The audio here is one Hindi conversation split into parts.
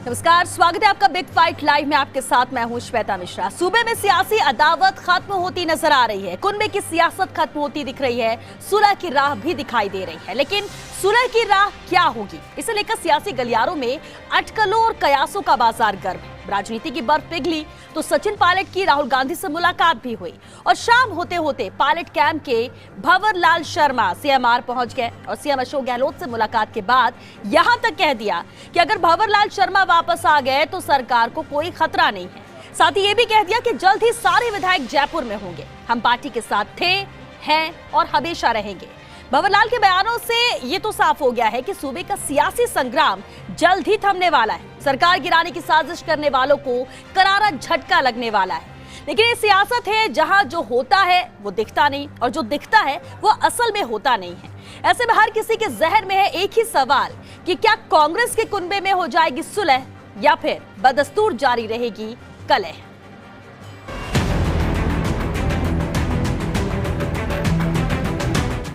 नमस्कार, स्वागत है आपका बिग फाइट लाइव में। आपके साथ मैं हूं श्वेता मिश्रा। सूबे में सियासी अदावत खत्म होती नजर आ रही है, कुनबे की सियासत खत्म होती दिख रही है, सुलह की राह भी दिखाई दे रही है। लेकिन सुलह की राह क्या होगी, इसे लेकर सियासी गलियारों में अटकलों और कयासों का बाजार गर्म है। राजनीति की बर्फ पिघली तो सचिन पायलट की राहुल गांधी से मुलाकात भी हुई और शाम होते होते पायलट कैंप के भंवर लाल शर्मा सीएमआर पहुंच गए और सीएम अशोक गहलोत से मुलाकात के बाद यहां तक कह दिया कि अगर भंवर लाल शर्मा वापस आ गए तो सरकार को कोई खतरा नहीं है। साथ ही ये भी कह दिया कि जल्द ही सारे विधायक जयपुर में होंगे, हम पार्टी के साथ थे, हैं और हमेशा रहेंगे। भंवर लाल के बयानों से ये तो साफ हो गया है कि सूबे का सियासी संग्राम जल्द ही थमने वाला है। सरकार गिराने की साजिश करने वालों को करारा झटका लगने वाला है। लेकिन ये सियासत है जहां जो होता है वो दिखता नहीं और जो दिखता है वो असल में होता नहीं है। ऐसे में हर किसी के जहन में है एक ही सवाल कि क्या कांग्रेस के कुनबे में हो जाएगी सुलह या फिर बदस्तूर जारी रहेगी कलह।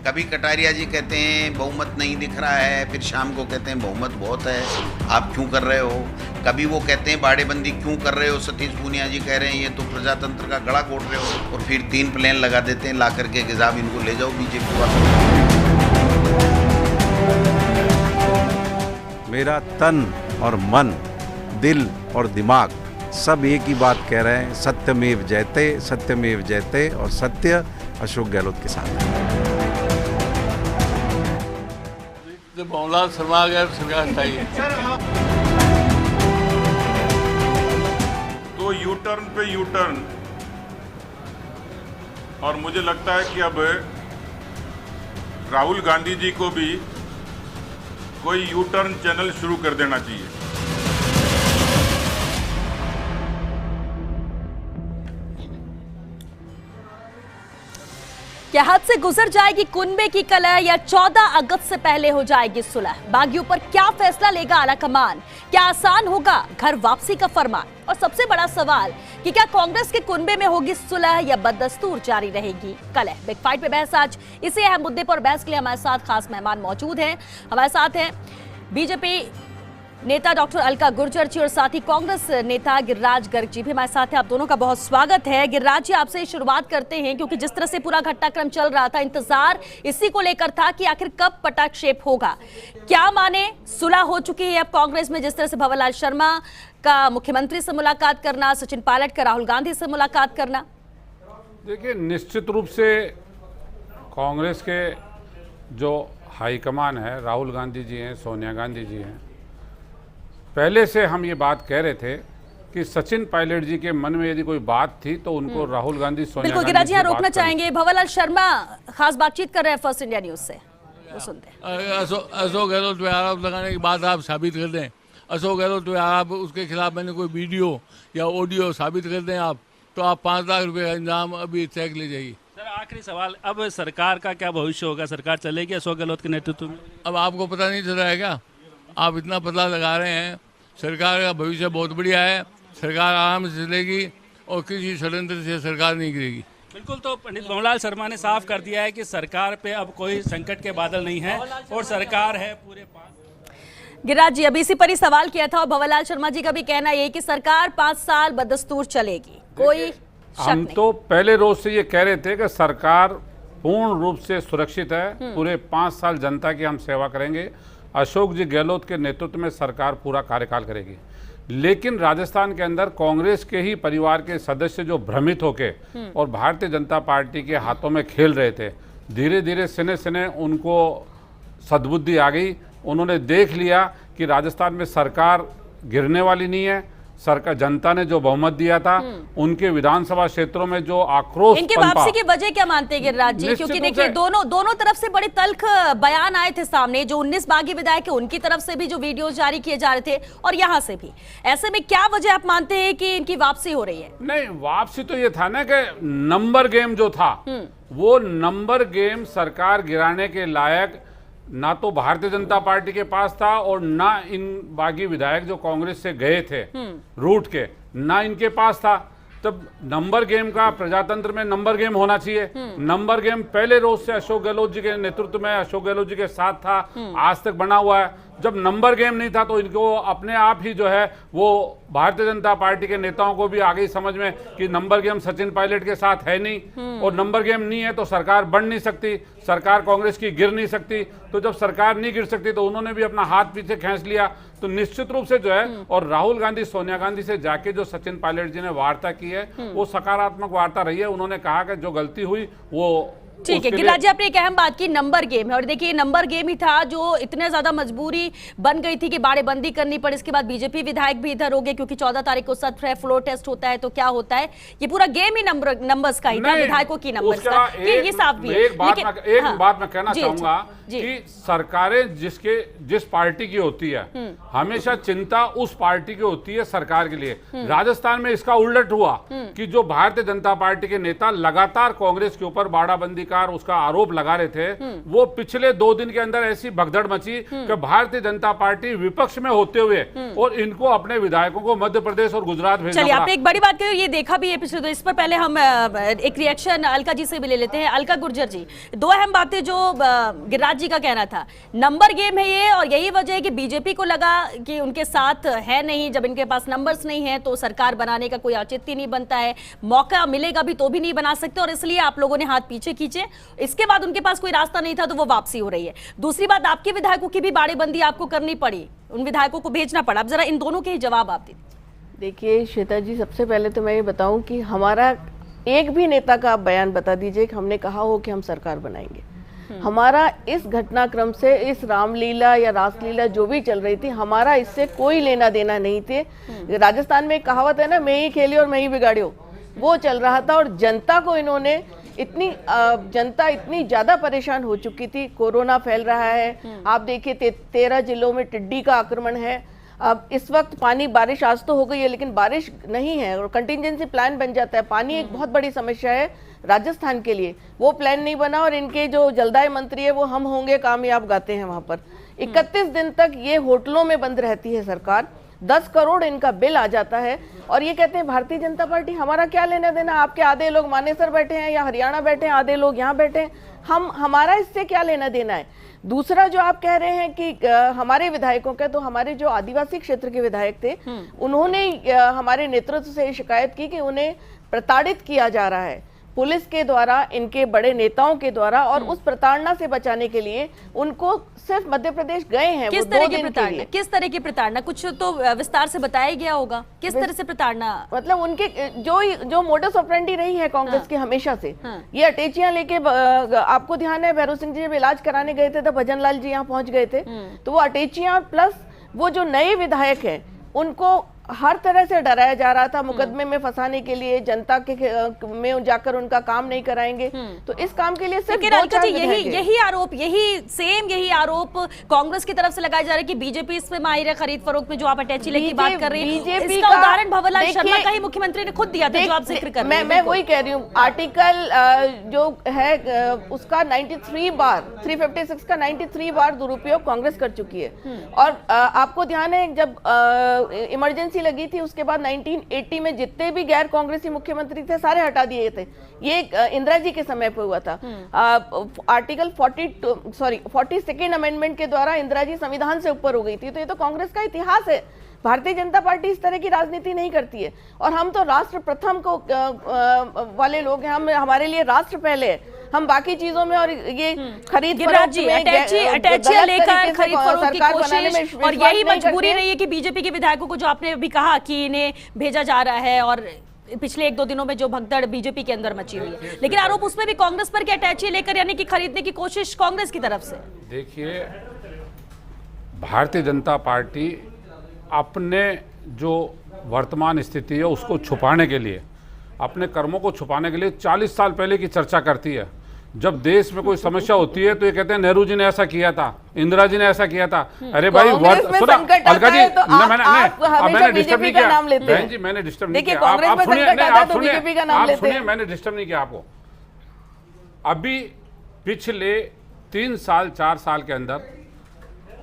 कभी कटारिया जी कहते हैं बहुमत नहीं दिख रहा है, फिर शाम को कहते हैं बहुमत बहुत है, आप क्यों कर रहे हो। कभी वो कहते हैं बाड़ेबंदी क्यों कर रहे हो, सतीश पूनिया जी कह रहे हैं ये तो प्रजातंत्र का गला घोट रहे हो, और फिर 3 प्लेन लगा देते हैं ला करके कि साहब इनको ले जाओ बीजेपी वालों। मेरा तन और मन, दिल और दिमाग सब एक ही बात कह रहे हैं, सत्यमेव जयते, सत्यमेव जयते, और सत्य अशोक गहलोत के साथ है। भंवर शर्मा आ गया सरकार चाहिए तो यू टर्न पे यू टर्न, और मुझे लगता है कि अब राहुल गांधी जी को भी कोई यू टर्न चैनल शुरू कर देना चाहिए। क्या हद से गुजर जाएगी कुनबे की कलह या 14 अगस्त से पहले हो जाएगी सुलह। बागियों पर क्या फैसला लेगा आलाकमान, क्या आसान होगा घर वापसी का फरमान, और सबसे बड़ा सवाल कि क्या कांग्रेस के कुनबे में होगी सुलह या बदस्तूर जारी रहेगी कलह। बिग फाइट पे बहस आज इसी अहम मुद्दे पर बहस के लिए हमारे साथ खास मेहमान मौजूद हैं। हमारे साथ हैं बीजेपी नेता डॉक्टर अलका गुर्जर जी और साथ ही कांग्रेस नेता गिरिराज गर्ग जी भी हमारे साथ हैं। आप दोनों का बहुत स्वागत है। गिरिराज जी, आपसे शुरुआत करते हैं क्योंकि जिस तरह से पूरा घटनाक्रम चल रहा था, इंतजार इसी को लेकर था कि आखिर कब पटाक्षेप होगा। क्या माने सुलह हो चुकी है अब कांग्रेस में, जिस तरह से भंवर लाल शर्मा का मुख्यमंत्री से मुलाकात करना, सचिन पायलट का राहुल गांधी से मुलाकात करना। देखिए, निश्चित रूप से कांग्रेस के जो हाईकमान है, राहुल गांधी जी हैं, सोनिया गांधी जी हैं, पहले से हम ये बात कह रहे थे कि सचिन पायलट जी के मन में यदि कोई बात थी तो उनको राहुल गांधी, सोनिया बिल्कुल। गिरिराज जी, रोकना चाहेंगे, भंवर लाल शर्मा खास बातचीत कर रहे हैं फर्स्ट इंडिया न्यूज से, वो सुनते हैं। अशोक गहलोत पे आरोप लगाने की बात आप साबित कर दें। अशोक गहलोत पे आप उसके खिलाफ मैंने कोई वीडियो या ऑडियो साबित कर दें आप, तो आप 5 लाख रुपए का इंतजाम अभी चेक ले जाइए। सर, आखिरी सवाल, अब सरकार का क्या भविष्य होगा, सरकार चलेगी अशोक गहलोत के नेतृत्व में? अब आपको पता नहीं चल रहा है क्या? आप इतना पता लगा रहे हैं। सरकार का भविष्य बहुत बढ़िया है, सरकार आराम से चलेगी और किसी षड्यंत्र से सरकार नहीं गिरेगी। बिल्कुल। तो पंडित भंवर लाल शर्मा ने साफ कर दिया है कि सरकार पे अब कोई संकट के बादल नहीं है और सरकार है पूरे 5। गिरिराज जी, अभी इसी पर ही सवाल किया था और भंवर लाल शर्मा जी का भी कहना ये कि सरकार 5 साल बदस्तूर चलेगी, कोई शक हम नहीं। तो पहले रोज से ये कह रहे थे कि सरकार पूर्ण रूप से सुरक्षित है, पूरे 5 साल जनता की हम सेवा करेंगे, अशोक जी गहलोत के नेतृत्व में सरकार पूरा कार्यकाल करेगी। लेकिन राजस्थान के अंदर कांग्रेस के ही परिवार के सदस्य जो भ्रमित होके और भारतीय जनता पार्टी के हाथों में खेल रहे थे, धीरे धीरे सिने सिने उनको सद्बुद्धि आ गई। उन्होंने देख लिया कि राजस्थान में सरकार गिरने वाली नहीं है। सरकार, जनता ने जो बहुमत दिया था, उनके विधानसभा क्षेत्रों में जो आक्रोश इनकी वापसी की वजह क्या मानते हैं गिरिराज जी? क्योंकि देखिए दोनों तरफ से बड़े तल्ख बयान आए थे सामने, जो 19 बागी विधायक है उनकी तरफ से भी जो वीडियो जारी किए जा रहे थे और यहाँ से भी। ऐसे में क्या वजह आप मानते हैं कि इनकी वापसी हो रही है? नहीं, वापसी तो ये था ना कि नंबर गेम जो था, वो नंबर गेम सरकार गिराने के लायक ना तो भारतीय जनता पार्टी के पास था और ना इन बागी विधायक जो कांग्रेस से गए थे रूट के, ना इनके पास था। तब नंबर गेम का, प्रजातंत्र में नंबर गेम होना चाहिए। नंबर गेम पहले रोज से अशोक गहलोत जी के नेतृत्व में, अशोक गहलोत जी के साथ था, आज तक बना हुआ है। जब नंबर गेम नहीं था तो इनको अपने आप ही जो है वो भारतीय जनता पार्टी के नेताओं को भी आ गई समझ में कि नंबर गेम सचिन पायलट के साथ है नहीं, और नंबर गेम नहीं है तो सरकार बन नहीं सकती, सरकार कांग्रेस की गिर नहीं सकती। तो जब सरकार नहीं गिर सकती तो उन्होंने भी अपना हाथ पीछे खींच लिया। तो निश्चित रूप से जो है, और राहुल गांधी सोनिया गांधी से जाके जो सचिन पायलट जी ने वार्ता की है वो सकारात्मक वार्ता रही है। उन्होंने कहा कि जो गलती हुई वो ठीक है। गिरिराज जी, आपने एक अहम बात की, नंबर गेम है, और देखिए नंबर गेम ही था जो इतने ज्यादा मजबूरी बन गई थी कि बाड़ेबंदी करनी पड़ी। इसके बाद बीजेपी विधायक भी इधर हो गए क्योंकि 14 तारीख को सत्र फ्लोर टेस्ट होता है। तो क्या होता है, ये पूरा गेम ही नंबर्स का ही था, विधायकों की नंबर्स का, ये साफ भी है। एक बात मैं कहना चाहूंगा कि सरकारें जिस पार्टी की होती है हमेशा चिंता उस पार्टी की होती है सरकार के लिए। राजस्थान में इसका उल्ट हुआ कि जो भारतीय जनता पार्टी के नेता लगातार कांग्रेस के ऊपर बाड़ाबंदी उसका आरोप लगा रहे थे, वो पिछले 2 दिन के अंदर ऐसी भगदड़ मची कि भारतीय जनता पार्टी विपक्ष में होते हुए और इनको अपने विधायकों को मध्य प्रदेश और गुजरात भेजना पड़ा। चलिए, आप एक बड़ी बात करिए, ये देखा भी है पिछले 2। इस पर पहले हम एक रिएक्शन अलका जी से भी ले लेते हैं। अलका गुर्जर जी, 2 अहम बातें जो गिरिराज जी का कहना था, नंबर गेम है ये, और यही वजह है कि बीजेपी को लगा कि उनके साथ है नहीं, जब इनके पास नंबर्स नहीं है तो सरकार बनाने का कोई औचित्य नहीं बनता है, मौका मिलेगा भी तो भी नहीं बना सकते, और इसलिए आप लोगों ने हाथ पीछे खींचे। इसके बाद उनके पास कोई रास्ता नहीं था तो वो वापसी हो रही है। दूसरी बात, आपके विधायकों की भी बाड़ेबंदी आपको करनी पड़ी, उन विधायकों को भेजना पड़ा। अब जरा इन दोनों के ही जवाब आप दीजिए। देखिए श्वेता जी, सबसे पहले तो मैं ये बताऊं कि हमारा एक भी नेता का आप बयान बता दीजिए कि हमने कहा हो कि हम सरकार बनाएंगे। हमारा इस घटनाक्रम से, इस रामलीला या रासलीला जो भी चल रही थी, हमारा इससे कोई लेना देना नहीं थे। राजस्थान में एक कहावत है ना, मैं ही खेली और मैं ही बिगाड़ियो, वो चल रहा था। और जनता को इन्होंने जनता इतनी ज्यादा परेशान हो चुकी थी। कोरोना फैल रहा है, आप देखिए 13 जिलों में टिड्डी का आक्रमण है। अब इस वक्त पानी, बारिश आज तो हो गई है लेकिन बारिश नहीं है और कंटिजेंसी प्लान बन जाता है। पानी एक बहुत बड़ी समस्या है राजस्थान के लिए, वो प्लान नहीं बना और इनके जो जलदाय मंत्री है वो हम होंगे कामयाब गाते हैं वहां पर। 31 दिन तक ये होटलों में बंद रहती है सरकार, 10 करोड़ इनका बिल आ जाता है और ये कहते हैं भारतीय जनता पार्टी, हमारा क्या लेना देना, आपके आधे लोग मानेसर बैठे हैं या हरियाणा बैठे हैं, आधे लोग यहाँ बैठे हैं, हमारा इससे क्या लेना देना है। दूसरा जो आप कह रहे हैं कि हमारे विधायकों का, तो हमारे जो आदिवासी क्षेत्र के विधायक थे उन्होंने हमारे नेतृत्व से शिकायत की कि उन्हें प्रताड़ित किया जा रहा है पुलिस के द्वारा, इनके बड़े नेताओं के द्वारा, और उस प्रताड़ना से बचाने के लिए उनको सिर्फ मध्य प्रदेश गए हैं। किस तरह की प्रताड़ना, किस तरह की प्रताड़ना, कुछ तो विस्तार से बताया गया होगा, किस तरह से प्रताड़ना? मतलब उनके जो मोडस ऑपरेंडी रही है कांग्रेस की हमेशा से, ये अटैचियां लेके, आपको ध्यान है भैरव सिंह जी जब इलाज कराने गए थे तो भजन लाल जी यहाँ पहुंच गए थे, तो वो अटैचियां प्लस वो जो नए विधायक हैं उनको हर तरह से डराया जा रहा था मुकदमे में फंसाने के लिए, जनता के में जाकर उनका काम नहीं कराएंगे। तो इस काम के लिए सिर्फ यही आरोप कांग्रेस की तरफ से लगाया जा रहा है कि बीजेपी इसमें माहिर है खरीद फरोख्त में, जो आप अटैची लेके की बात कर रही हैं। इसका उदाहरण भंवरलाल शर्मा का ही मुख्यमंत्री ने खुद दिया था, जो आप जिक्र कर रहे हैं। मैं वही कह रही हूँ, आर्टिकल जो है उसका 93 बार, 356 का 93 बार दुरुपयोग कांग्रेस कर चुकी है। और आपको ध्यान है जब इमरजेंसी लगी थी उसके बाद 1980 में जितने भी गैर कांग्रेसी मुख्यमंत्री थे सारे हटा दिए थे। ये इंदिरा जी के समय पे हुआ था। आर्टिकल 42nd अमेंडमेंट के द्वारा इंदिरा जी संविधान से ऊपर हो गई थी। तो ये तो कांग्रेस का इतिहास है। भारतीय जनता पार्टी इस तरह की राजनीति नहीं करती है और हम तो राष्ट्र प्रथम को वाले लोग हैं। हम, हमारे लिए राष्ट्र पहले है, हम बाकी चीजों में और ये खरीद फरोख्त में अटैचियां लेकर खरीद फरोख्त की कोशिश, और यही मजबूरी रही है कि बीजेपी के विधायकों को, जो आपने अभी कहा कि इन्हें भेजा जा रहा है, और पिछले 1-2 दिनों में जो भगदड़ बीजेपी के अंदर मची हुई है, लेकिन आरोप उसमें भी कांग्रेस पर कि अटैची लेकर यानी कि खरीदने की कोशिश कांग्रेस की तरफ से। देखिए, भारतीय जनता पार्टी अपने जो वर्तमान स्थिति है उसको छुपाने के लिए, अपने कर्मों को छुपाने के लिए 40 साल पहले की चर्चा करती है। जब देश में कोई समस्या होती है तो ये कहते हैं नेहरू जी ने ऐसा किया था, इंदिरा जी ने ऐसा किया था। अरे भाई, अलका जी, मैंने डिस्टर्ब नहीं किया, बहन जी मैंने डिस्टर्ब नहीं किया, आप सुनिए, मैंने डिस्टर्ब नहीं किया आपको। अभी पिछले 3 साल 4 साल के अंदर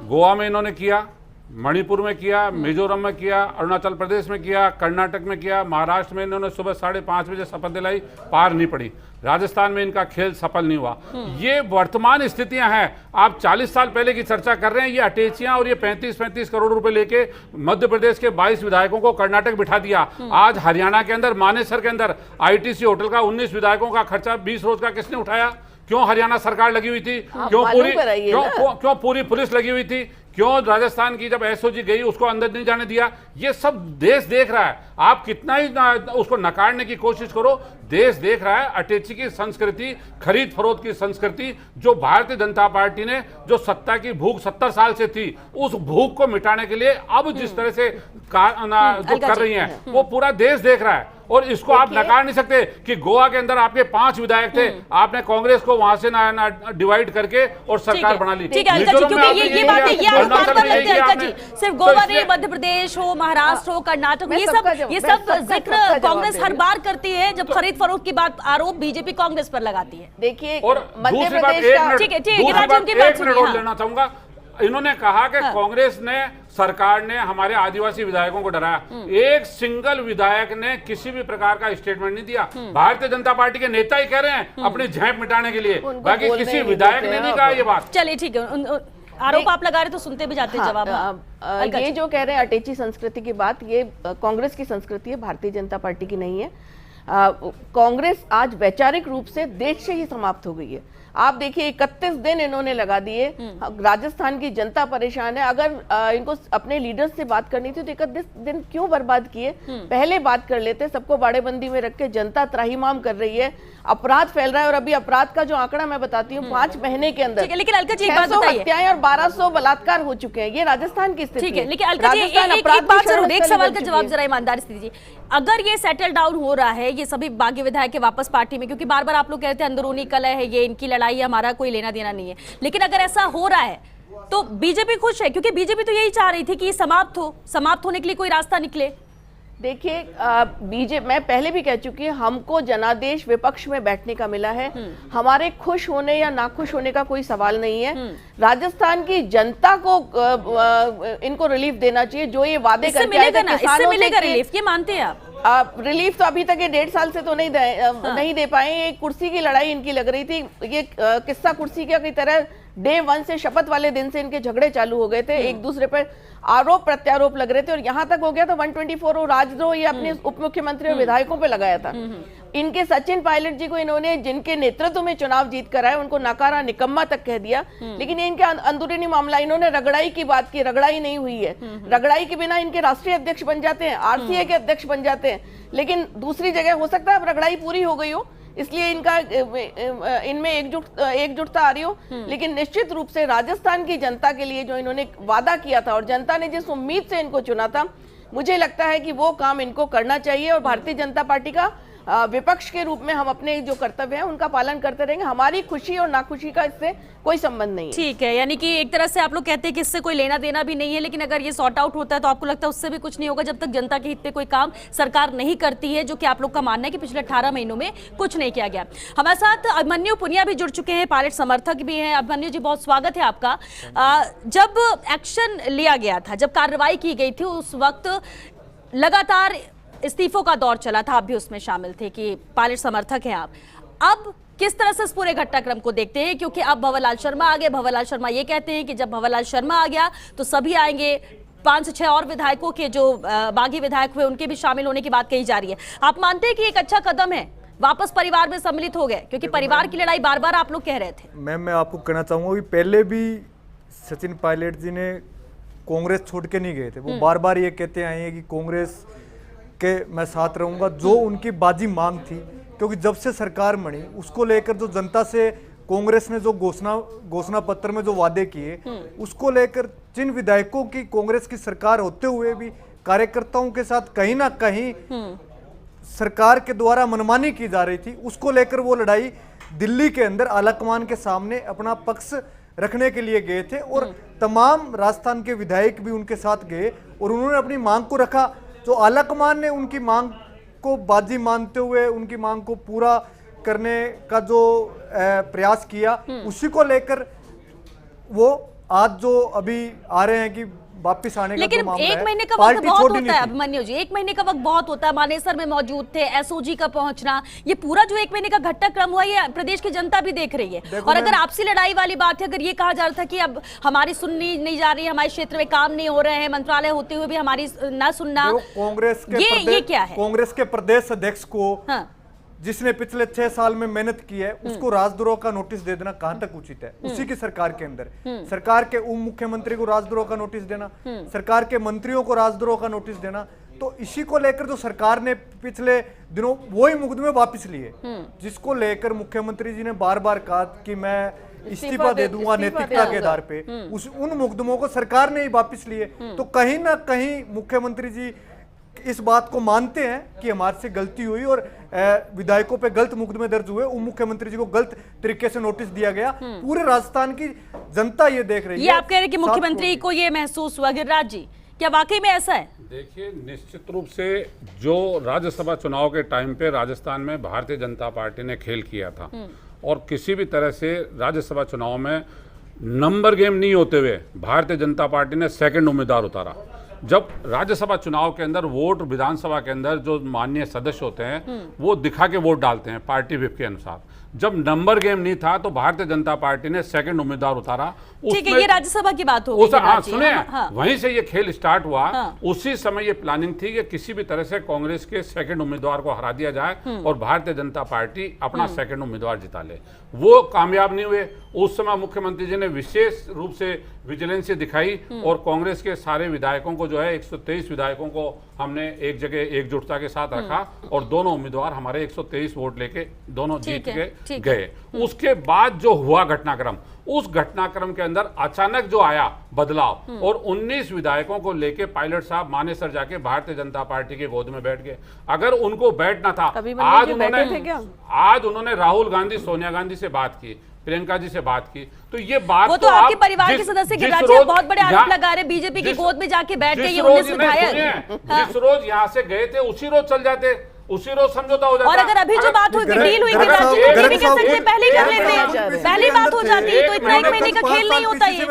गोवा में इन्होंने किया, मणिपुर में किया, मिजोरम में किया, अरुणाचल प्रदेश में किया, कर्नाटक में किया, महाराष्ट्र में इन्होंने सुबह 5:30 बजे शपथ दिलाई, पार नहीं पड़ी। राजस्थान में इनका खेल सफल नहीं हुआ। ये वर्तमान स्थितियां हैं। आप 40 साल पहले की चर्चा कर रहे हैं। ये अटैचियां और ये 35-35 करोड़ रुपए लेके मध्य प्रदेश के 22 विधायकों को कर्नाटक बिठा दिया। आज हरियाणा के अंदर मानेसर के अंदर आईटीसी होटल का 19 विधायकों का खर्चा 20 रोज का किसने उठाया? क्यों हरियाणा सरकार लगी हुई थी? क्यों पूरी पुलिस लगी हुई थी? क्यों राजस्थान की जब एसओजी गई उसको अंदर नहीं जाने दिया? ये सब देश देख रहा है। आप कितना ही उसको नकारने की कोशिश करो, देश देख रहा है। अटैची की संस्कृति, खरीद फरोख्त की संस्कृति, जो भारतीय जनता पार्टी ने जो सत्ता की भूख 70 साल से थी, उस भूख को मिटाने के लिए अब जिस तरह से जो कर रही हैं, वो पूरा देश देख रहा है। और इसको आप नकार नहीं सकते कि गोवा के अंदर आपके 5 विधायक थे, आपने कांग्रेस को वहां से डिवाइड करके और सरकार बना ली। ठीक है अलका जी, क्योंकि ये बातें सिर्फ गोवा नहीं, मध्य प्रदेश हो, महाराष्ट्र हो, कर्नाटक, ये सब जिक्र कांग्रेस हर बार करती है जब खरीद फरोख्त की बात आरोप बीजेपी कांग्रेस पर लगाती है। देखिए, और दूसरी बात, एक मिनट और लेना चाहूंगा। इन्होंने कहा कि कांग्रेस ने, सरकार ने हमारे आदिवासी विधायकों को डराया। एक सिंगल विधायक ने किसी भी प्रकार का स्टेटमेंट नहीं दिया। भारतीय जनता पार्टी के नेता ही कह रहे हैं अपनी झेप मिटाने के लिए, बाकी किसी विधायक ने नहीं कहा ये बात। चलिए ठीक है, आरोप आप लगा रहे तो सुनते भी जाते जवाब। ये जो कह रहे हैं अटैची संस्कृति की बात, ये कांग्रेस की संस्कृति है, भारतीय जनता पार्टी की नहीं है। कांग्रेस आज वैचारिक रूप से देश से ही समाप्त हो गई है। आप देखिए 31 दिन इन्होंने लगा दिए। राजस्थान की जनता परेशान है। अगर इनको अपने लीडर्स से बात करनी थी तो 31 दिन क्यों बर्बाद किए? पहले बात कर लेते। सबको बाड़ेबंदी में रख के जनता त्राहिमाम कर रही है, अपराध फैल रहा है। और अभी अपराध का जो आंकड़ा मैं बताती हूँ, 5 महीने के अंदर लेकिन अलका जी एक बात बताइए, हत्याएं और 1200 बलात्कार हो चुके हैं। ये राजस्थान की स्थिति। ठीक है, लेकिन अलका जी एक बात जरूर, एक सवाल का जवाब जरा ईमानदारी से दीजिए। अगर ये सेटल डाउन हो रहा है, ये सभी बागी विधायक के वापस पार्टी में, क्योंकि बार बार आप लोग कहते हैं अंदरूनी कलह है, ये इनकी लड़ाई है, हमारा कोई लेना देना नहीं है, लेकिन अगर ऐसा हो रहा है तो बीजेपी खुश है? क्योंकि बीजेपी तो यही चाह रही थी कि ये समाप्त होने के लिए कोई रास्ता निकले। देखिए, मैं पहले भी कह चुकी हूँ, हमको जनादेश विपक्ष में बैठने का मिला है। हमारे खुश होने या नाखुश होने का कोई सवाल नहीं है। राजस्थान की जनता को इनको रिलीफ देना चाहिए। जो ये वादे करके आए थे इससे मिलेगा रिलीफ, ये मानते हैं आप? रिलीफ तो अभी तक ये 1.5 साल से तो नहीं दे पाए। एक कुर्सी की लड़ाई इनकी लग रही थी। ये किस्सा कुर्सी की तरह डे 1 से, शपथ वाले दिन से इनके झगड़े चालू हो गए थे। एक दूसरे पर आरोप प्रत्यारोप लग रहे थे और यहाँ तक हो गया था 124 और राजद्रोह ये अपने उप मुख्यमंत्री और विधायकों पे लगाया था। इनके सचिन पायलट जी को इन्होंने, जिनके नेतृत्व में चुनाव जीत कर आए, उनको नकारा, निकम्मा तक कह दिया। लेकिन ये इनका अंदरूनी मामला। इन्होंने रगड़ाई की बात की, रगड़ाई नहीं हुई है। रगड़ाई के बिना इनके राष्ट्रीय अध्यक्ष बन जाते हैं, आरसीए के अध्यक्ष बन जाते हैं। लेकिन दूसरी जगह हो सकता है अब रगड़ाई पूरी हो गई हो, इसलिए इनमें एकजुटता आ रही हो। लेकिन निश्चित रूप से राजस्थान की जनता के लिए जो इन्होंने वादा किया था और जनता ने जिस उम्मीद से इनको चुना था, मुझे लगता है कि वो काम इनको करना चाहिए। और भारतीय जनता पार्टी का विपक्ष के रूप में हम अपने जो कर्तव्य है उनका पालन करते रहेंगे। हमारी खुशी और नाखुशी का इससे कोई संबंध नहीं है। ठीक है, यानी कि एक तरह से आप लोग कहते हैं कि इससे कोई लेना देना भी नहीं है, लेकिन अगर ये सॉर्ट आउट होता है तो आपको लगता है उससे भी कुछ नहीं होगा जब तक जनता के हित में कोई काम सरकार नहीं करती है, जो कि आप लोग का मानना है कि पिछले 18 महीनों में कुछ नहीं किया गया। हमारे साथ अभिमन्यु पुनिया भी जुड़ चुके हैं, पायलट समर्थक भी हैं। अभिमन्यु जी, बहुत स्वागत है आपका। जब एक्शन लिया गया था, जब कार्रवाई की गई थी, उस वक्त लगातार इस्तीफों का दौर चला था, आप भी उसमें शामिल थे कि पायलट समर्थक हैं आप। अब किस तरह से इस पूरे घटनाक्रम को देखते हैं? क्योंकि अब भंवरलाल शर्मा आ गए। भंवरलाल शर्मा ये कहते हैं कि जब भंवरलाल शर्मा आ गया तो सभी आएंगे। 5 से 6 और विधायकों के जो बागी विधायक हुए उनके भी शामिल होने की बात कही जा रही है। आप मानते हैं कि एक अच्छा कदम है, वापस परिवार में सम्मिलित हो गए? क्योंकि परिवार की लड़ाई बार बार आप लोग कह रहे थे। मैं आपको कहना चाहूंगा कि पहले भी सचिन पायलट जी ने कांग्रेस छोड़ के नहीं गए थे। वो बार बार ये कहते आए हैं कि कांग्रेस के मैं साथ रहूंगा। जो उनकी बाजी मांग थी, क्योंकि जब से सरकार बनी उसको लेकर जो जनता से कांग्रेस ने जो घोषणा पत्र में जो वादे किए, उसको लेकर जिन विधायकों की कांग्रेस की सरकार होते हुए भी कार्यकर्ताओं के साथ कहीं ना कहीं सरकार के द्वारा मनमानी की जा रही थी, उसको लेकर वो लड़ाई दिल्ली के अंदर आलाकमान के सामने अपना पक्ष रखने के लिए गए थे। और तमाम राजस्थान के विधायक भी उनके साथ गए और उन्होंने अपनी मांग को रखा। तो आलाकमान ने उनकी मांग को बाजी मानते हुए उनकी मांग को पूरा करने का जो प्रयास किया, उसी को लेकर वो आज जो अभी आ रहे हैं कि वापिस आने का लेकिन जो मामला एक है, महीने का वक्त पार्टी बहुत छोटी होता नहीं है थी। अभिमन्यु जी, एक महीने का वक्त बहुत होता है। मानेसर में मौजूद थे, एसओजी का पहुंचना, ये पूरा जो एक महीने का घटनाक्रम हुआ ये प्रदेश की जनता भी देख रही है। और अगर आपसी लड़ाई वाली बात है, अगर ये कहा जा रहा था कि अब हमारी सुननी नहीं जा रही है, हमारे क्षेत्र में काम नहीं हो रहे हैं, मंत्रालय होते हुए भी हमारी ना सुनना, कांग्रेस के ये क्या है? कांग्रेस के प्रदेश अध्यक्ष को हाँ। जिसने पिछले 6 साल में मेहनत की है उसको राजद्रोह का नोटिस दे देना कहां तक उचित है? उसी की सरकार के अंदर सरकार के उप मुख्यमंत्री को राजद्रोह का नोटिस देना, सरकार के मंत्रियों को राजद्रोह का नोटिस देना, तो इसी को लेकर जो सरकार ने पिछले दिनों वही मुकदमे वापस लिए जिसको लेकर मुख्यमंत्री जी ने बार बार कहा कि मैं इस्तीफा दे दूंगा नैतिकता के आधार पे, उन मुकदमों को सरकार ने ही वापस लिए। तो कहीं ना कहीं मुख्यमंत्री जी इस बात को मानते हैं कि हमारे से गलती हुई और विधायकों पे गलत मुकदमे दर्ज हुए, उप मुख्यमंत्री जी को गलत तरीके से नोटिस दिया गया। पूरे राजस्थान की जनता ये देख रही है। ये आप कह रहे हैं कि मुख्यमंत्री को ये महसूस हुआ। गिरिराज जी, क्या वाकई में ऐसा है? देखिए, निश्चित रूप से जो राज्यसभा चुनाव के टाइम पे राजस्थान में भारतीय जनता पार्टी ने खेल किया था और किसी भी तरह से राज्यसभा चुनाव में नंबर गेम नहीं होते हुए भारतीय जनता पार्टी ने सेकंड उम्मीदवार उतारा। जब राज्यसभा चुनाव के अंदर वोट, विधानसभा के अंदर जो माननीय सदस्य होते हैं वो दिखा के वोट डालते हैं पार्टी विप के अनुसार। जब नंबर गेम नहीं था तो भारतीय जनता पार्टी ने सेकंड उम्मीदवार उतारा। ठीक है, ये राज्यसभा की बात होगी। हाँ, सुनिए, हाँ। वहीं से ये खेल स्टार्ट हुआ। हाँ। उसी समय ये प्लानिंग थी कि किसी भी तरह से कांग्रेस के सेकंड उम्मीदवार को हरा दिया जाए और भारतीय जनता पार्टी अपना सेकंड उम्मीदवार जिता ले। वो कामयाब नहीं हुए। उस समय मुख्यमंत्री जी ने विशेष रूप से विजिलेंस दिखाई और कांग्रेस के सारे विधायकों को जो है 123 विधायकों को हमने एक जगह एकजुटता के साथ रखा और दोनों उम्मीदवार हमारे 123 वोट लेके दोनों जीत के गए। उसके बाद जो हुआ घटनाक्रम, उस घटनाक्रम के अंदर अचानक जो आया बदलाव और 19 विधायकों को लेके पायलट साहब मानेसर जाके भारतीय जनता पार्टी के गोद में बैठ गए। अगर उनको बैठना था, आज उन्होंने राहुल गांधी, सोनिया गांधी से बात की, प्रियंका जी से बात की, तो ये बात वो तो आपके परिवार के सदस्य गिरिराज जी बहुत बड़े आरोप लगा रहे, बीजेपी की गोद में जाके बैठ गए ये 19 विधायक। जिस रोज यहाँ से गए थे उसी रोज चल जाते, उसी रोज समझौता हो जाता। और अगर अभी जो बात हुई डील हुई गिरिराज जी, तो ये भी कह सकते हैं पहले ही कर लेते हैं, पहली बात हो जाती है। तो इतना एक महीने का खेल नहीं होता ये।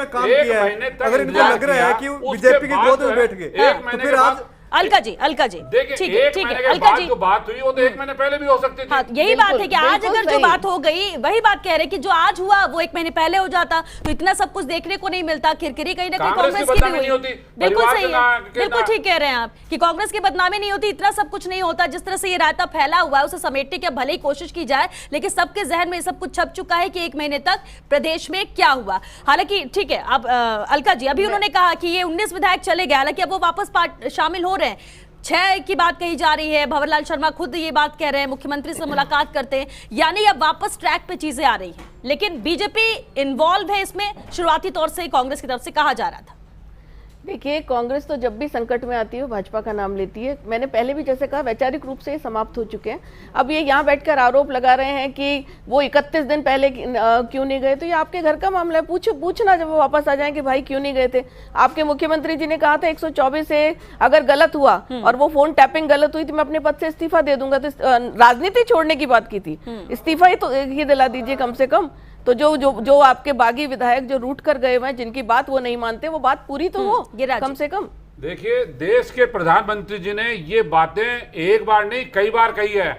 अगर इनको लग रहा है कि बीजेपी की गोद में बैठ गए तो फिर आज अलका जी ठीक है अलका जी, जो बात हुई वो तो एक महीने पहले भी हो सकती थी। हाँ, यही बात है कि आज अगर जो बात हो गई वही बात कह रहे कि जो आज हुआ वो एक महीने पहले हो जाता तो इतना सब कुछ देखने को नहीं मिलता। खिरखिरी कहीं ना कहीं कांग्रेस की भी हुई। बिल्कुल सही है, बिल्कुल ठीक कह रहे हैं आप कि कांग्रेस की बदनामी नहीं होती, इतना सब कुछ नहीं होता। जिस तरह से ये रायता फैला हुआ है उसे समेटने की भले ही कोशिश की जाए, लेकिन सबके जहन में सब कुछ छप चुका है कि एक महीने तक प्रदेश में क्या हुआ। हालांकि ठीक है, अब अलका जी अभी उन्होंने कहा कि ये 19 विधायक चले गए, हालांकि अब वो वापस शामिल हो रहे हैं। 6 की बात कही जा रही है, भंवरलाल शर्मा खुद ये बात कह रहे हैं, मुख्यमंत्री से मुलाकात करते हैं, यानी अब वापस ट्रैक पे चीजें आ रही हैं। लेकिन बीजेपी इन्वॉल्व है इसमें, शुरुआती तौर से कांग्रेस की तरफ से कहा जा रहा था। देखिए, कांग्रेस तो जब भी संकट में आती है भाजपा का नाम लेती है। मैंने पहले भी जैसे कहा वैचारिक रूप से ये समाप्त हो चुके हैं। अब ये यहाँ बैठकर आरोप लगा रहे हैं कि वो 31 दिन पहले क्यों नहीं गए, तो ये आपके घर का मामला है। पूछना जब वो वापस आ जाएं कि भाई क्यों नहीं गए थे। आपके मुख्यमंत्री जी ने कहा था 124 से अगर गलत हुआ और वो फोन टैपिंग गलत हुई तो मैं अपने पद से इस्तीफा दे दूंगा। तो राजनीति छोड़ने की बात की थी, इस्तीफा ही तो दिला दीजिए कम से कम। तो जो आपके बागी विधायक जो रूठ कर गए हुए हैं, जिनकी बात वो नहीं मानते, वो बात पूरी तो हो कम से कम। देखिए, देश के प्रधानमंत्री जी ने ये बातें एक बार नहीं कई बार कही है,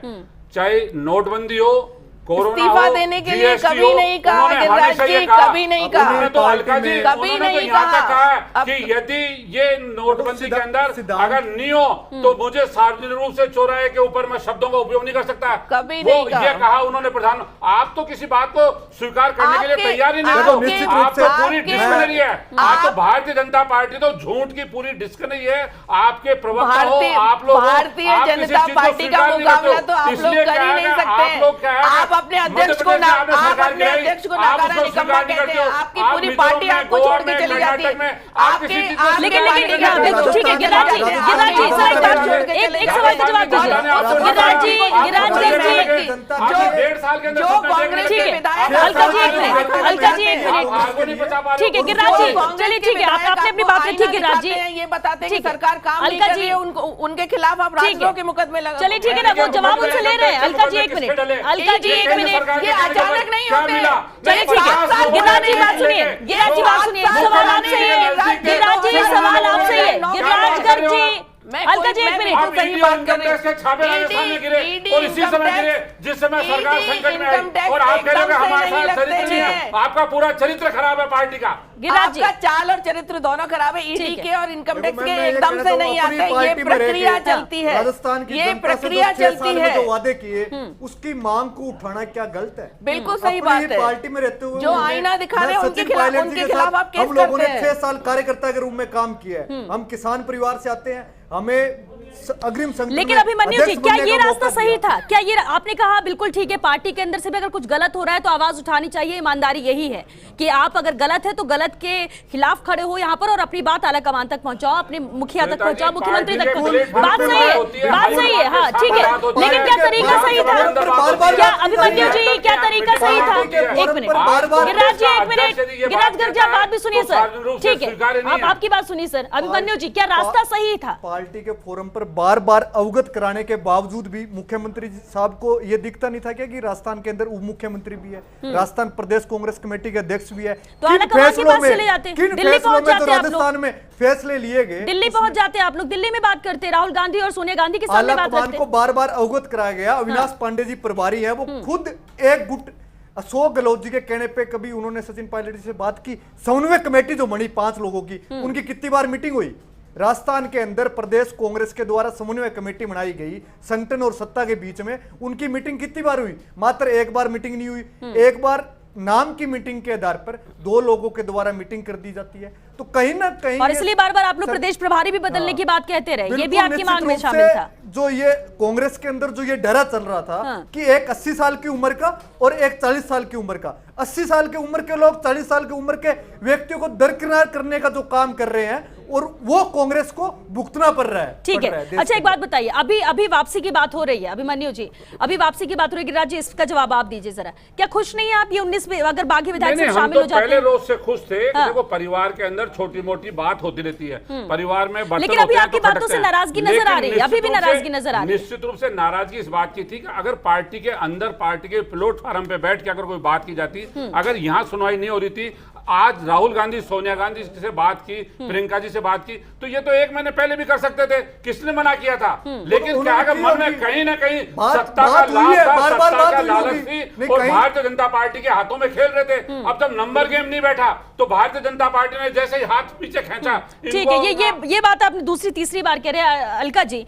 चाहे नोटबंदी हो, इस्तीफा देने के लिए कभी नहीं कहा गिरिराज जी, कभी नहीं कहा, तो अलका जी कभी नहीं कहा कि यदि ये नोटबंदी के अंदर अगर नहीं हो तो मुझे सार्वजनिक रूप से चौराहे के ऊपर मैं शब्दों का उपयोग नहीं कर सकता। कभी नहीं कहा। ये कहा उन्होंने प्रधान। आप तो किसी बात को स्वीकार करने के लिए तैयार ही नहीं हो। आप तो पूरी डिस्कनरी है। आप तो भारतीय जनता पार्टी तो झूठ की पूरी डिस्कनरी है। आपके प्रवक्ता हो, आप लोग भारतीय जनता पार्टी का मुकाबला तो आप लोग कर ही नहीं सकते। आप अपने अध्यक्ष को नकारा निकम्मा कहते हैं। आपकी पूरी पार्टी आपको छोड़ के चली जाती है। लेकिन ठीक है गिरिराज जी एक सवाल का जवाब दीजिए जो कांग्रेस के विधायक अलका जी एक मिनट ठीक है गिरिराज जी, चलिए ठीक है, आपने अपनी बात रखी गिरिराज जी। ये बताते हैं कि सरकार काम नहीं कर रही है, उनके खिलाफ आप राजद्रोह के मुकदमे लगा। चलिए ठीक है ना, वो जवाब उनसे ले रहे हैं। अलका जी एक मिनट, अलका जी एक केंद्र मिनट, सरकार के ये कहने के अचानक बाद नहीं क्या होते। मिला? चलिए ठीक है, गिरिराज जी बात सुनिए, गिरिराज जी बात सुनिए, सवाल आपसे ही है, गिरिराज जी सवाल आपसे ही है, गिरिराज गर्ग जी, अलका जी एक मिनट, आप ईडी और इनकम टैक्स के छापे राजस्थान में गिरे और इसी समय गिरे जिस समय सरकार संकट में आई, और आप कह रहे हो कि हमारा चरित्र नहीं है, आपका पूरा चरित्र खराब है पार्टी का। गिरिराज जी, आपका चाल और चरित्र दोनों खराब है। ईडी ठीक है। के और इनकम टैक्स के मैं ये एकदम कहना से चाहूँ, नहीं अपनी आते, ये पार्टी में रह प्रक्रिया के चलती है, राजस्थान की ये जनता से प्रक्रिया जो 6 साल चलती में है। जो वादे किए उसकी मांग को उठाना क्या गलत है? बिल्कुल सही अपनी बात है। पार्टी में रहते हुए जो आईना दिखा रहे हैं, उनके खिलाफ आप केस हम लोगों ने करते हैं। 6 साल कार्यकर्ता के रूप में काम किया है। हम किसान परिवार से आते हैं, हमें अग्रिम संगठन लेकिन में अभिमन्यु जी, अध्यक्ष क्या बनने ये का रास्ता मौका सही दिया। था? क्या ये आपने कहा बिल्कुल ठीक है, पार्टी के अंदर से भी अगर कुछ गलत हो रहा है तो आवाज उठानी चाहिए, ईमानदारी यही है कि आप अगर गलत है तो गलत के खिलाफ खड़े हो यहाँ पर और अपनी बात आला कमान तक पहुंचाओ, अपने मुखिया तक पहुंचाओ, मुख्यमंत्री तक पहुंचाओ। बात सही है, बात सही है, हाँ ठीक है, लेकिन क्या तरीका सही था? क्या अभिमन्यु जी, क्या तरीका सही था? एक मिनट, गिरिराज जी एक मिनट, गिरिराज गर्ग जी आप बात भी सुनिए सर, ठीक है, आप आपकी बात सुनिए सर। अभिमन्यु जी, क्या रास्ता सही था? पार्टी के फोरम पर बार बार अवगत कराने के बावजूद भी मुख्यमंत्री साहब को यह दिखता नहीं था क्या कि राजस्थान के अंदर उप मुख्यमंत्री भी है, राजस्थान प्रदेश कांग्रेस कमेटी के अध्यक्ष भी है। तो आलाकमान की पास चले जाते, किन दिल्ली फैसलों पहुंच में तो जाते आप लोग, राजस्थान में फैसले लिए गए, दिल्ली पहुंच जाते आप लोग, दिल्ली में बात करते, राहुल गांधी और सोनिया गांधी के सामने बात आलाकमान करते। को बार बार अवगत कराया गया। अविनाश पांडे जी प्रभारी है, वो खुद एक गुट अशोक गहलोत जी के कहने पे कभी उन्होंने सचिन पायलट जी से बात की। समन्वय कमेटी जो बनी 5 लोगों की, उनकी कितनी बार मीटिंग हुई? राजस्थान के अंदर प्रदेश कांग्रेस के द्वारा समन्वय कमेटी बनाई गई, संगठन और सत्ता के बीच में उनकी मीटिंग कितनी बार हुई? मात्र एक बार मीटिंग नहीं हुई। एक बार नाम की मीटिंग के आधार पर 2 लोगों के द्वारा मीटिंग कर दी जाती है। तो कहीं ना कहीं, और इसलिए बार बार आप लोग प्रदेश प्रभारी भी बदलने की बात कहते रहे, ये भी आपकी मांग में शामिल था। जो ये कांग्रेस के अंदर जो ये डरा चल रहा था कि एक 80 साल की उम्र का और एक 40 साल की उम्र का, 80 साल की उम्र के लोग 40 साल की उम्र के व्यक्तियों को दरकिनार करने का जो काम कर रहे हैं, और वो कांग्रेस को भुगतना पड़ रहा है। ठीक है, अच्छा एक बात बताइए, अभी वापसी की बात हो रही है, अभिमन्यु जी अभी वापसी की बात हो रही है, गिरिराज जी इसका जवाब आप दीजिए जरा। क्या खुश नहीं है आप ये 19 में अगर बागी विधायक से शामिल हो जाते पहले हैं? रोज से खुश थे। देखो परिवार के अंदर छोटी मोटी बात होती रहती है, परिवार में बर्तन लेकिन अभी होते हैं आपकी तो बातों से खटकते हैं। नाराजगी नजर आ रही है, लेकिन अभी भी निश्चित रूप नाराजगी से- नजर आ रही है। निश्चित रूप से नाराजगी इस बात की थी कि अगर पार्टी के अंदर, पार्टी के प्लेटफॉर्म पे बैठ के अगर कोई बात की जाती, अगर यहाँ सुनवाई नहीं हो रही थी, आज राहुल गांधी सोनिया गांधी से बात की, प्रियंका जी से बात की, तो ये तो 1 महीने पहले भी कर सकते थे, किसने मना किया था? लेकिन क्या अगर मन में कहीं ना कहीं सत्ता का लाभ था, सत्ता का लालच थी और भारतीय जनता पार्टी के हाथों में खेल रहे थे। अब जब नंबर गेम नहीं बैठा तो भारतीय जनता पार्टी ने जैसे ही हाथ पीछे खींचा। ठीक है, ये बात आपने दूसरी तीसरी बार कह रहे हैं अलका जी,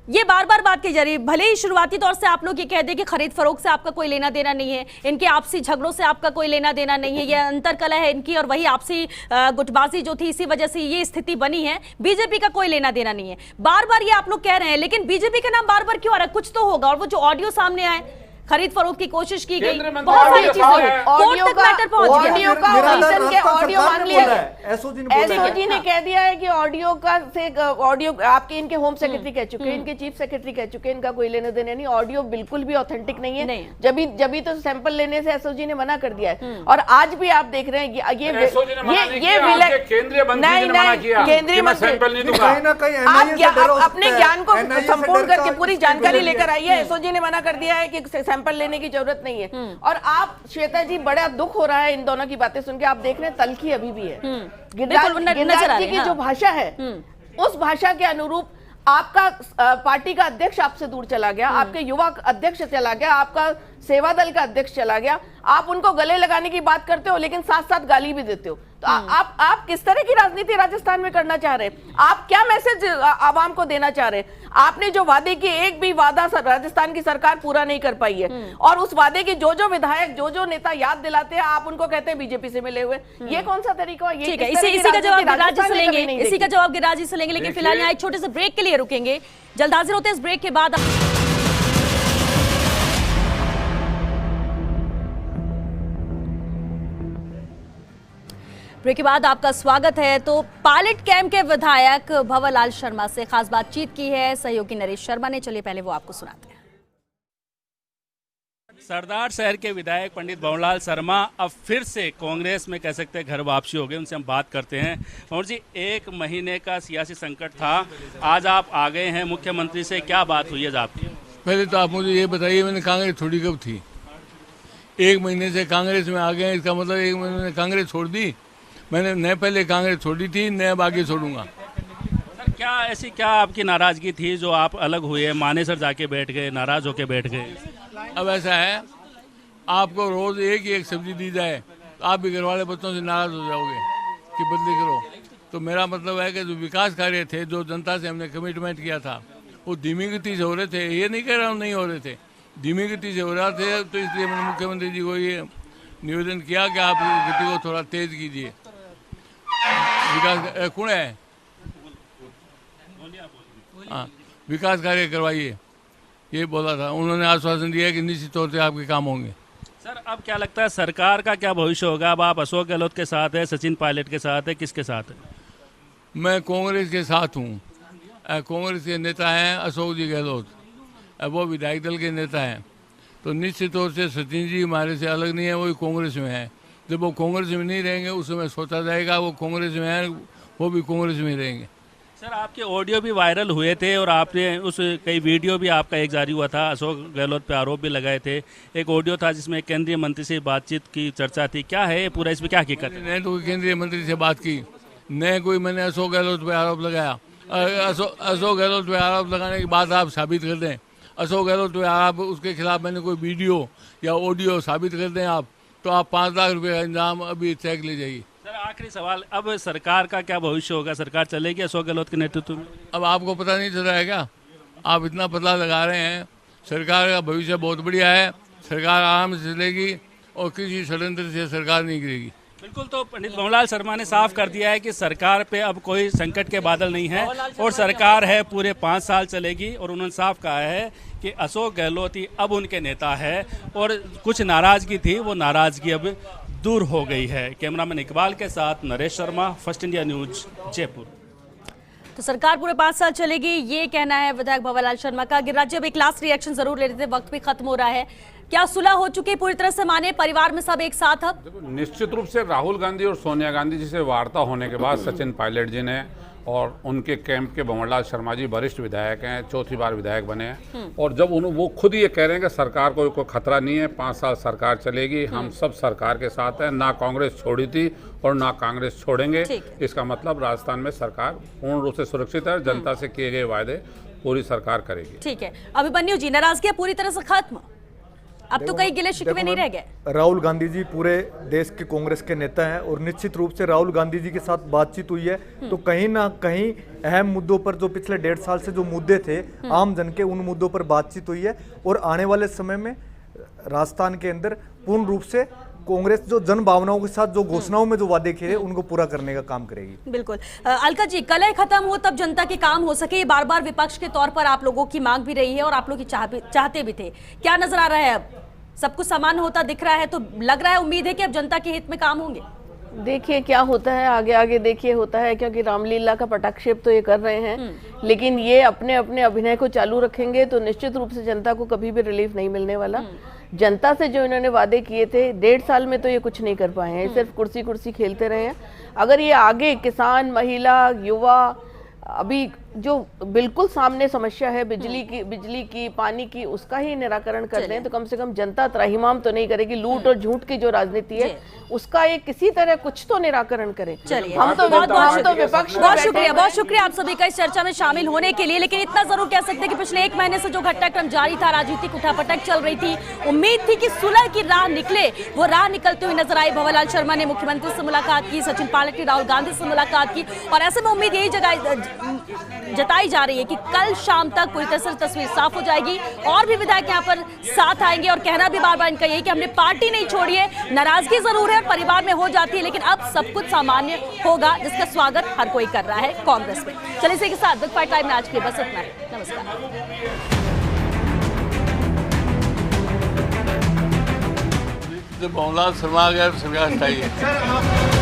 ये बार बार बात की जा रही है। भले ही शुरुआती तौर से आप लोग ये कह दें कि खरीद फरोख्त से आपका कोई लेना देना नहीं है, इनके आपसी झगड़ों से आपका कोई लेना देना नहीं है, ये अंतरकलह है इनकी और वही आपसी गुटबाजी जो थी इसी वजह से ये स्थिति बनी है, बीजेपी का कोई लेना देना नहीं है, बार बार ये आप लोग कह रहे हैं, लेकिन बीजेपी का नाम बार बार क्यों आ रहा है? कुछ तो होगा। और वो जो ऑडियो सामने आए, खरीद फरोख्त की कोशिश की गई, बहुत सारी चीजें, कोर्ट तक मैटर पहुंच गया। ऑडियो का ऑडिशन के ऑडियो मान लिया है, एसओजी ने कह दिया है कि ऑडियो का से ऑडियो आपके इनके होम सेक्रेटरी कह चुके हैं, इनके चीफ सेक्रेटरी कह चुके हैं, इनका कोई लेने देने नहीं, ऑडियो बिल्कुल भी ऑथेंटिक नहीं है। जब भी तो सैंपल लेने से एसओजी ने मना कर दिया है। और आज भी आप देख रहे हैं ये केंद्रीय मंत्री अपने ज्ञान को संपूर्ण करके पूरी जानकारी लेकर आइए। एसओजी ने मना कर दिया है कि सैंपल लेने की जरूरत नहीं है। और आप श्वेता जी, बड़ा दुख हो रहा है इन दोनों की बातें सुन के। आप देख रहे हैं तलखी अभी भी है। गिरिराज जी की जो भाषा है उस भाषा के अनुरूप आपका पार्टी का अध्यक्ष आपसे दूर चला गया, आपके युवा अध्यक्ष चला गया, आपका सेवा दल का अध्यक्ष चला गया। आप उनको गले लगाने की बात करते हो लेकिन साथ साथ गाली भी देते हो। तो आप किस तरह की राजनीति राजस्थान में करना चाह रहे हैं? आप क्या मैसेज आवाम को देना चाह रहे हैं? आपने जो वादे किए, एक भी वादा राजस्थान की सरकार पूरा नहीं कर पाई है। और उस वादे की जो विधायक, जो नेता याद दिलाते हैं, आप उनको कहते हैं बीजेपी से मिले हुए। ये कौन सा तरीका है? ठीक है, इसी का जवाब गिरिराज जी से लेंगे, इसी का जवाब गिरिराज जी से लेंगे, लेकिन फिलहाल यहाँ एक छोटे से ब्रेक के लिए रुकेंगे। जल्द हाजिर होते हैं इस ब्रेक के बाद। ब्रेक के बाद आपका स्वागत है। तो पायलट कैंप के विधायक भंवरलाल शर्मा से खास बातचीत की है सहयोगी नरेश शर्मा ने। चलिए पहले वो आपको सुनाते हैं। सरदार शहर के विधायक पंडित भंवरलाल शर्मा अब फिर से कांग्रेस में कह सकते हैं घर वापसी हो गए, उनसे हम बात करते हैं। भंवर जी, 1 महीने का सियासी संकट था, आज आप आ गए हैं मुख्यमंत्री से, क्या बात हुई है आपकी? पहले तो आप मुझे ये बताइए, मैंने कांग्रेस थोड़ी कब थी? 1 महीने से कांग्रेस में आ गए हैं, इसका मतलब 1 महीने में कांग्रेस छोड़ दी। मैंने न पहले कांग्रेस छोड़ी थी, न अब आगे छोड़ूंगा। सर क्या ऐसी क्या आपकी नाराजगी थी जो आप अलग हुए, मानेसर जाके बैठ गए, नाराज होके बैठ गए? अब ऐसा है, आपको रोज एक सब्जी दी जाए तो आप भी घर वाले बच्चों से नाराज हो जाओगे कि बदली करो। तो मेरा मतलब है कि जो विकास कार्य थे, जो जनता से हमने कमिटमेंट किया था, वो धीमी गति से हो रहे थे। ये नहीं कह रहा हूँ नहीं हो रहे थे, धीमी गति से हो रहा थे। तो इसलिए मैंने मुख्यमंत्री जी को ये निवेदन किया कि आप गति को थोड़ा तेज कीजिए, विकास कौन है, हाँ विकास कार्य करवाइए, ये बोला था। उन्होंने आश्वासन दिया कि निश्चित तौर से आपके काम होंगे। सर अब क्या लगता है सरकार का क्या भविष्य होगा? अब आप अशोक गहलोत के साथ है, सचिन पायलट के साथ है, किसके साथ है? मैं कांग्रेस के साथ हूँ। कांग्रेस के नेता हैं अशोक जी गहलोत, वो विधायक दल के नेता हैं। तो निश्चित तौर से सचिन जी हमारे से अलग नहीं है, वो कांग्रेस में है। जब वो कांग्रेस में नहीं रहेंगे उस समय सोचा जाएगा, वो कांग्रेस में है, वो भी कांग्रेस में रहेंगे। सर आपके ऑडियो भी वायरल हुए थे और आपने उस कई वीडियो भी आपका एक जारी हुआ था, अशोक गहलोत पे आरोप भी लगाए थे। एक ऑडियो था जिसमें केंद्रीय मंत्री से बातचीत की चर्चा थी, क्या है पूरा, इसमें क्या हकीकत है? नहीं तो कोई केंद्रीय मंत्री से बात की, न कोई मैंने अशोक गहलोत पे आरोप लगाया। अशोक गहलोत पे आरोप लगाने की बात आप साबित कर दें, अशोक गहलोत पे आप उसके खिलाफ मैंने कोई वीडियो या ऑडियो साबित कर दें आप, तो आप 5 लाख रुपये का इंतजाम अभी चेक ले जाइए। सर आखिरी सवाल, अब सरकार का क्या भविष्य होगा? सरकार चलेगी अशोक गहलोत के नेतृत्व में? अब आपको पता नहीं चल रहा है क्या? आप इतना पता लगा रहे हैं। सरकार का भविष्य बहुत बढ़िया है, सरकार आराम से चलेगी और किसी षड्यंत्र से सरकार नहीं गिरेगी। बिल्कुल, तो पंडित भंवरलाल शर्मा ने साफ कर दिया है कि सरकार पे अब कोई संकट के बादल नहीं है और सरकार है पूरे 5 साल चलेगी। और उन्होंने साफ कहा है कि अशोक गहलोत ही अब उनके नेता है और कुछ नाराजगी थी, वो नाराजगी अब दूर हो गई है। कैमरामैन इकबाल के साथ Naresh Sharma, first India news, Jaipur. तो सरकार पूरे 5 साल चलेगी, ये कहना है विधायक भंवरलाल शर्मा का। गिरिराज जी अब एक लास्ट रिएक्शन जरूर ले लेते हैं, वक्त भी खत्म हो रहा है। क्या सुलह हो चुकी पूरी तरह से, माने परिवार में सब एक साथ? अब निश्चित रूप से राहुल गांधी और सोनिया गांधी जी से वार्ता होने के बाद सचिन पायलट जी ने और उनके कैंप के भंवरलाल शर्मा जी वरिष्ठ विधायक हैं, 4थी बार विधायक बने हैं, और जब वो खुद ये कह रहे हैं कि सरकार को कोई खतरा नहीं है, 5 साल सरकार चलेगी, हम सब सरकार के साथ हैं, ना कांग्रेस छोड़ी थी और ना कांग्रेस छोड़ेंगे, इसका मतलब राजस्थान में सरकार पूर्ण रूप से सुरक्षित है, जनता से किए गए वायदे पूरी सरकार करेगी। ठीक है, अभिमन्यु जी नाराजगी पूरी तरह से खत्म, अब तो कई गिले शिकवे नहीं रह गए? राहुल गांधी जी पूरे देश के कांग्रेस के नेता हैं और निश्चित रूप से राहुल गांधी जी के साथ बातचीत हुई है, तो कहीं ना कहीं अहम मुद्दों पर, जो पिछले 1.5 साल से जो मुद्दे थे आम जन के, उन मुद्दों पर बातचीत हुई है। और आने वाले समय में राजस्थान के अंदर पूर्ण रूप से कांग्रेस जो जन भावनाओं के साथ जो घोषणाओं में जो वादे किए उनको पूरा करने का काम करेगी। बिल्कुल। अलका जी, कलह खत्म हो तब जनता के काम हो सके, बार बार विपक्ष के तौर पर आप लोगों की मांग भी रही है और आप लोग चाहते भी थे। क्या नजर आ रहा है? अब सब कुछ समान होता दिख रहा है, तो लग रहा है, उम्मीद है कि अब जनता के हित में काम होंगे। देखिए क्या होता है, आगे आगे देखिए होता है, क्योंकि रामलीला का पटाक्षेप तो ये कर रहे हैं, लेकिन ये अपने अपने अभिनय को चालू रखेंगे तो निश्चित रूप से जनता को कभी भी रिलीफ नहीं मिलने वाला। जनता से जो इन्होंने वादे किए थे 1.5 साल में, तो ये कुछ नहीं कर पाए हैं, सिर्फ कुर्सी कुर्सी खेलते रहे हैं। अगर ये आगे किसान, महिला, युवा, अभी जो बिल्कुल सामने समस्या है बिजली की, पानी की, उसका ही निराकरण कर दें तो कम से कम जनता त्राहिमाम तो नहीं करेगी। लूट और झूठ की जो राजनीति है उसका एक किसी तरह कुछ तो निराकरण करें। चलिए, हम तो विपक्ष। बहुत शुक्रिया आप सभी का इस चर्चा में शामिल होने के लिए। लेकिन इतना जरूर कह सकते हैं कि पिछले 1 महीने से जो घटनाक्रम जारी था, राजनीतिक उठापटक चल रही थी, उम्मीद थी कि सुलह की राह निकले, वो राह निकलते हुए नजर आई। भंवरलाल शर्मा ने मुख्यमंत्री से मुलाकात की, सचिन पायलट ने राहुल गांधी से मुलाकात की, और ऐसे में उम्मीद यही जताई जा रही है कि कल शाम तक पूरी तरह से तस्वीर साफ हो जाएगी और भी विधायक यहाँ पर साथ आएंगे। और कहना भी बार बार इनका यही कि हमने पार्टी नहीं छोड़ी है, नाराजगी जरूर है और परिवार में हो जाती है, लेकिन अब सब कुछ सामान्य होगा, जिसका स्वागत हर कोई कर रहा है कांग्रेस में। चलिए इसी के साथ बिग फाइट टाइम में आज के लिए बस इतना है। नमस्कार। भंवरलाल शर्मा आ गया, सरकार चाहिए।